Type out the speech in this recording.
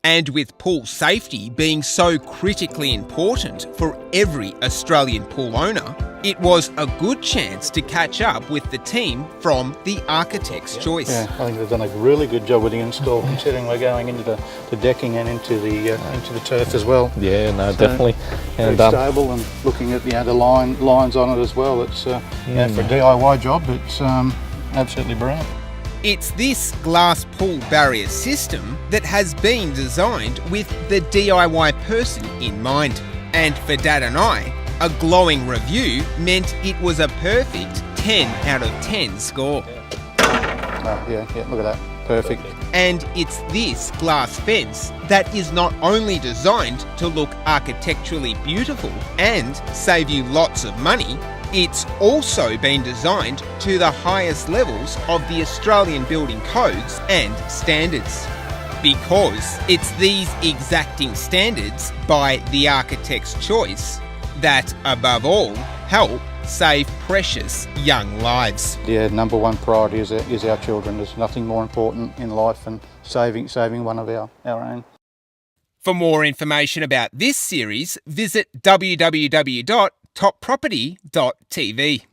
And with pool safety being so critically important for every Australian pool owner, it was a good chance to catch up with the team from the Architect's Choice. Yeah, I think they've done a really good job with the install, considering we're going into the decking and into the turf as well. Yeah, no, so definitely. And very stable, and looking at the lines on it as well. It's for a DIY job, it's absolutely brilliant. It's this glass pool barrier system that has been designed with the DIY person in mind. And for Dad and I, a glowing review meant it was a perfect 10 out of 10 score. Oh, yeah, look at that. Perfect. And it's this glass fence that is not only designed to look architecturally beautiful and save you lots of money, it's also been designed to the highest levels of the Australian building codes and standards. Because it's these exacting standards by the Architect's Choice that, above all, help save precious young lives. Yeah, number one priority is our children. There's nothing more important in life than saving one of our own. For more information about this series, visit www.topproperty.tv.